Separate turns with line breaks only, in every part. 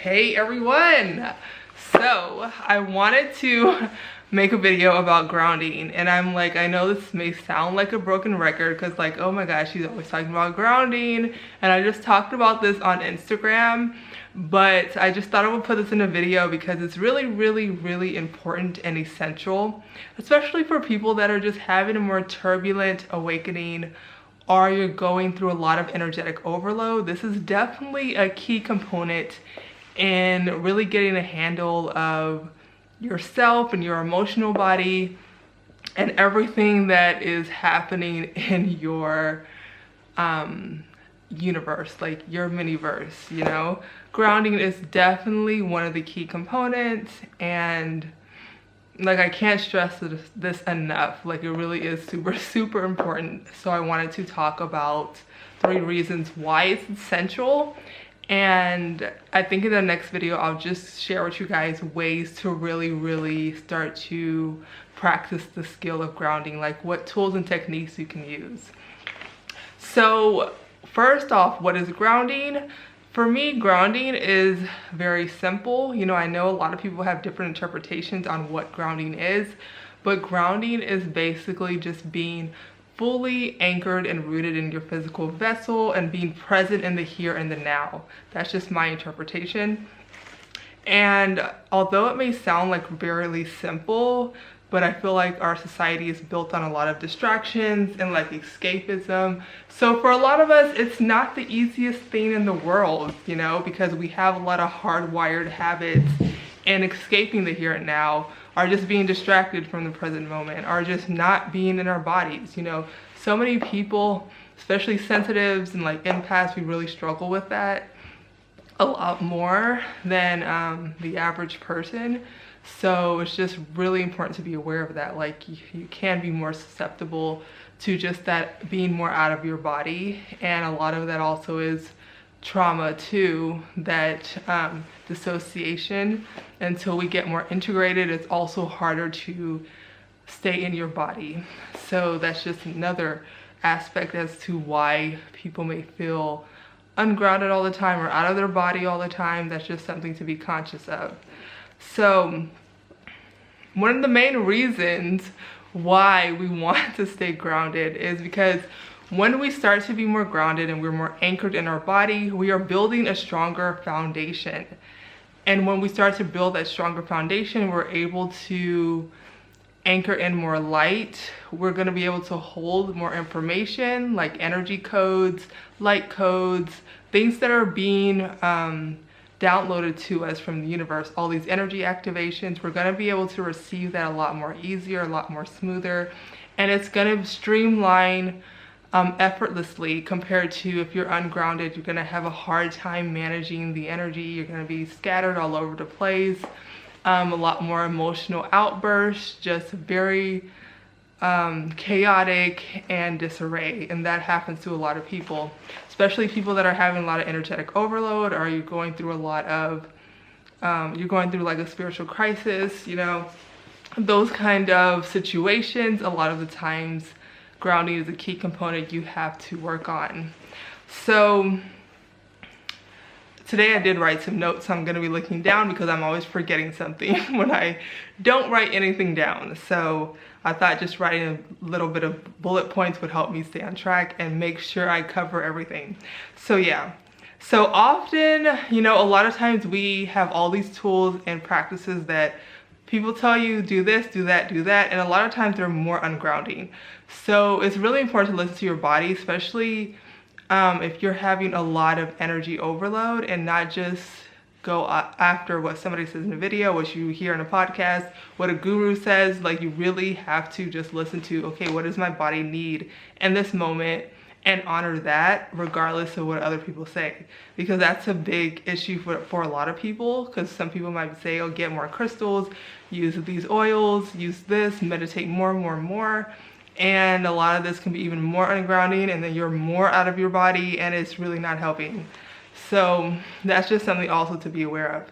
Hey everyone! So I wanted to make a video about grounding, and I'm like, I know this may sound like a broken record because like, oh my gosh, she's always talking about grounding, and I just talked about this on Instagram, but I just thought I would put this in a video because it's really important and essential, especially for people that are just having a more turbulent awakening, or you're going through a lot of energetic overload. This is definitely a key component in really getting a handle of yourself and your emotional body and everything that is happening in your universe, like your mini-verse, you know? Grounding is definitely one of the key components, and like I can't stress this enough. Like it really is super important. So I wanted to talk about 3 reasons why it's essential. And I think in the next video, I'll just share with you guys ways to really start to practice the skill of grounding, like what tools and techniques you can use. So first off, what is grounding? For me, grounding is very simple. You know, I know a lot of people have different interpretations on what grounding is, but grounding is basically just being fully anchored and rooted in your physical vessel and being present in the here and the now. That's just my interpretation. And although it may sound like very simple, but I feel like our society is built on a lot of distractions and like escapism. So for a lot of us, it's not the easiest thing in the world, you know, because we have a lot of hardwired habits, and escaping the here and now, or just being distracted from the present moment, or just not being in our bodies, you know. So many people, especially sensitives and like empaths, we really struggle with that a lot more than the average person. So it's just really important to be aware of that. Like you can be more susceptible to just that being more out of your body, and a lot of that also is trauma too, that dissociation. Until we get more integrated, it's also harder to stay in your body. So that's just another aspect as to why people may feel ungrounded all the time or out of their body all the time. That's just something to be conscious of. So one of the main reasons why we want to stay grounded is because when we start to be more grounded and we're more anchored in our body, we are building a stronger foundation. And when we start to build that stronger foundation, we're able to anchor in more light. We're going to be able to hold more information like energy codes, light codes, things that are being downloaded to us from the universe. All these energy activations, we're going to be able to receive that a lot more easier, a lot more smoother, and it's going to streamline effortlessly compared to if you're ungrounded. You're going to have a hard time managing the energy. You're going to be scattered all over the place, a lot more emotional outbursts, just very chaotic and disarray. And that happens to a lot of people, especially people that are having a lot of energetic overload, or you're going through a lot of you're going through like a spiritual crisis, you know, those kind of situations. A lot of the times grounding is a key component you have to work on. So today I did write some notes, so I'm going to be looking down because I'm always forgetting something when I don't write anything down. So I thought just writing a little bit of bullet points would help me stay on track and make sure I cover everything. So yeah. So often, you know, a lot of times we have all these tools and practices that people tell you, do this, do that, do that, and a lot of times they're more ungrounding. So it's really important to listen to your body, especially if you're having a lot of energy overload, and not just go after what somebody says in a video, what you hear in a podcast, what a guru says. Like you really have to just listen to, okay, what does my body need in this moment, and honor that regardless of what other people say, because that's a big issue for a lot of people. Because some people might say, oh, get more crystals, use these oils, use this, meditate more, and a lot of this can be even more ungrounding, and then you're more out of your body, and it's really not helping. So that's just something also to be aware of.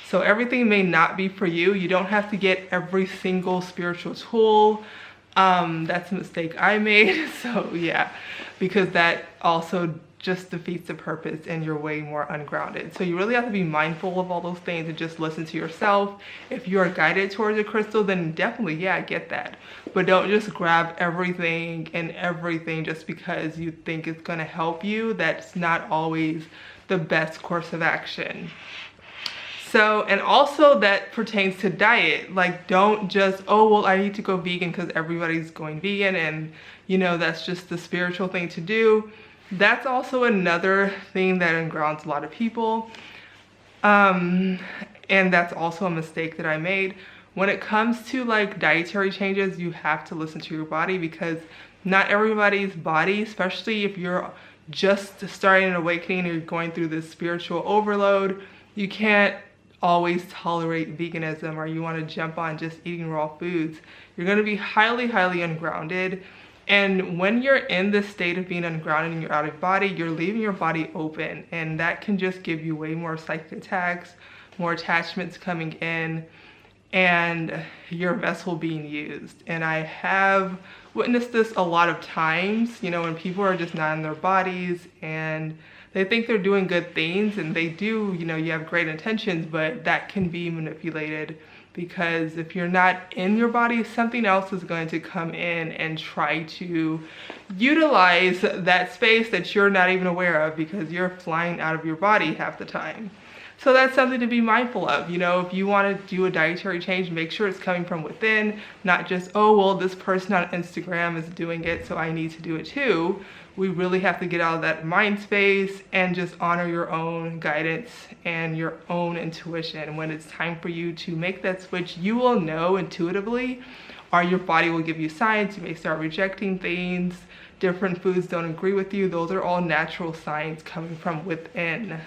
So everything may not be for you. You don't have to get every single spiritual tool. That's a mistake I made. So yeah, because that also just defeats the purpose and you're way more ungrounded. So you really have to be mindful of all those things and just listen to yourself. If you are guided towards a crystal, then definitely, yeah, get that. But don't just grab everything and everything just because you think it's gonna help you. That's not always the best course of action. So, and also that pertains to diet. Like, don't just, oh, well, I need to go vegan because everybody's going vegan and, you know, that's just the spiritual thing to do. That's also another thing that ungrounds a lot of people. And that's also a mistake that I made. When it comes to like dietary changes, you have to listen to your body, because not everybody's body, especially if you're just starting an awakening or you're going through this spiritual overload, you can't always tolerate veganism, or you want to jump on just eating raw foods. You're going to be highly, highly ungrounded. And when you're in this state of being ungrounded and you're out of body, you're leaving your body open, and that can just give you way more psychic attacks, more attachments coming in, and your vessel being used. And I have witnessed this a lot of times, you know, when people are just not in their bodies and they think they're doing good things, and they do, you know, you have great intentions, but that can be manipulated, because if you're not in your body, something else is going to come in and try to utilize that space that you're not even aware of, because you're flying out of your body half the time. So that's something to be mindful of. You know, if you want to do a dietary change, make sure it's coming from within, not just, oh, well, this person on Instagram is doing it, so I need to do it too. We really have to get out of that mind space and just honor your own guidance and your own intuition. When it's time for you to make that switch, you will know intuitively, or your body will give you signs. You may start rejecting things. Different foods don't agree with you. Those are all natural signs coming from within.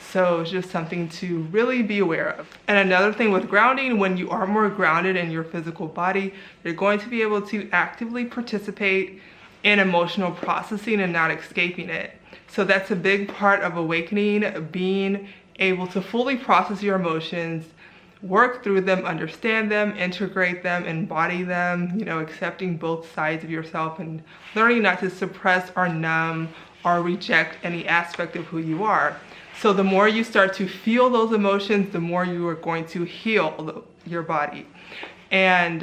So it's just something to really be aware of. And another thing with grounding, when you are more grounded in your physical body, you're going to be able to actively participate in emotional processing and not escaping it. So that's a big part of awakening, being able to fully process your emotions, work through them, understand them, integrate them, embody them, you know, accepting both sides of yourself and learning not to suppress or numb or reject any aspect of who you are. So the more you start to feel those emotions, the more you are going to heal your body. And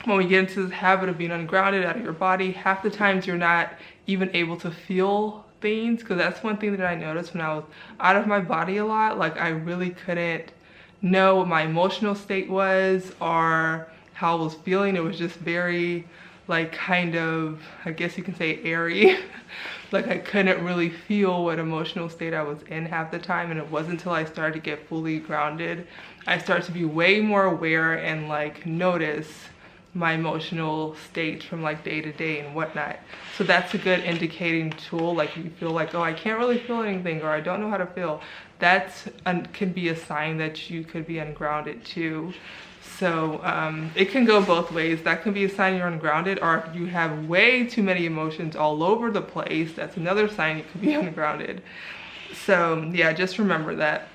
when we get into this habit of being ungrounded out of your body, half the times you're not even able to feel things, because that's one thing that I noticed when I was out of my body a lot. Like, I really couldn't know what my emotional state was or how I was feeling. It was just very, like, kind of, I guess you can say, airy. Like, I couldn't really feel what emotional state I was in half the time. And it wasn't until I started to get fully grounded, I started to be way more aware and like notice my emotional state from like day to day and whatnot. So that's a good indicating tool. Like, you feel like, oh, I can't really feel anything, or I don't know how to feel. That's could be a sign that you could be ungrounded too. So it can go both ways. That can be a sign you're ungrounded, or if you have way too many emotions all over the place, that's another sign you could be ungrounded. So yeah, just remember that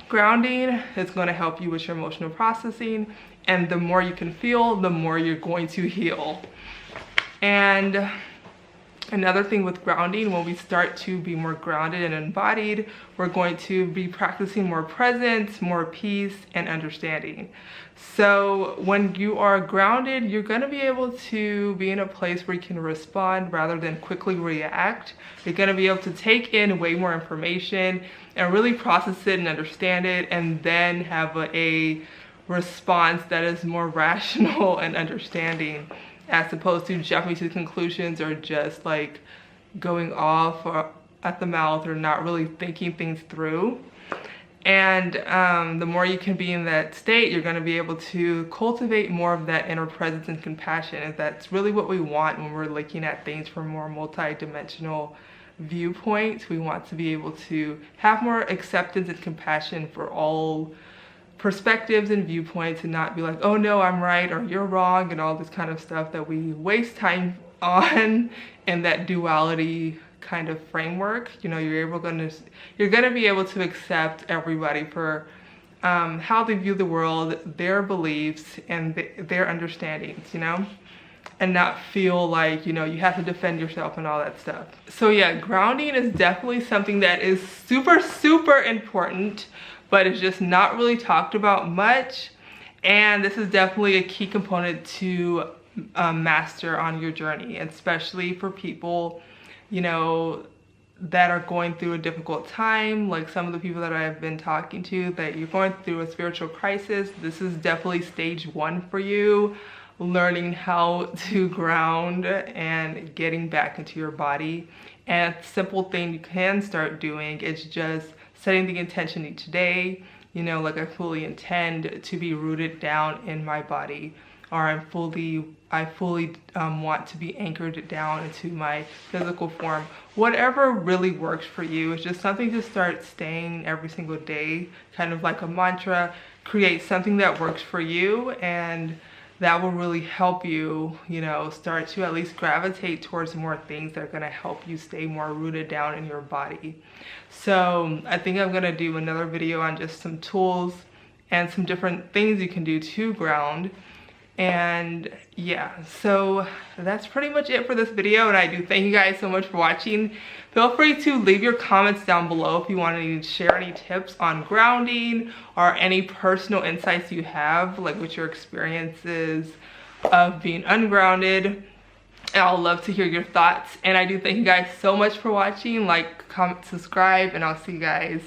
grounding is going to help you with your emotional processing, and the more you can feel, the more you're going to heal. And another thing with grounding, when we start to be more grounded and embodied, we're going to be practicing more presence, more peace, and understanding. So when you are grounded, you're going to be able to be in a place where you can respond rather than quickly react. You're going to be able to take in way more information and really process it and understand it, and then have a response that is more rational and understanding, as opposed to jumping to conclusions or just like going off or at the mouth or not really thinking things through. And the more you can be in that state, you're going to be able to cultivate more of that inner presence and compassion. And that's really what we want when we're looking at things from more multi-dimensional viewpoints. We want to be able to have more acceptance and compassion for all perspectives and viewpoints, and not be like, oh no, I'm right, or you're wrong, and all this kind of stuff that we waste time on in that duality kind of framework. You know, you're gonna be able to accept everybody for how they view the world, their beliefs, and their understandings, you know. and not feel like, you know, you have to defend yourself and all that stuff. So yeah, grounding is definitely something that is super, super important, but it's just not really talked about much. And this is definitely a key component to master on your journey, especially for people, you know, that are going through a difficult time. Like some of the people that I've been talking to, that you're going through a spiritual crisis, this is definitely stage 1 for you. Learning how to ground and getting back into your body. And a simple thing you can start doing is just setting the intention each day, you know, like I fully intend to be rooted down in my body, or I fully want to be anchored down into my physical form. Whatever really works for you. It's just something to start saying every single day, kind of like a mantra. Create something that works for you, and that will really help you, you know, start to at least gravitate towards more things that are gonna help you stay more rooted down in your body. So I think I'm gonna do another video on just some tools and some different things you can do to ground. And yeah, so that's pretty much it for this video, and I do thank you guys so much for watching. Feel free to leave your comments down below if you want to share any tips on grounding or any personal insights you have, like with your experiences of being ungrounded. And I'll love to hear your thoughts. And I do thank you guys so much for watching. Like, comment, subscribe, and I'll see you guys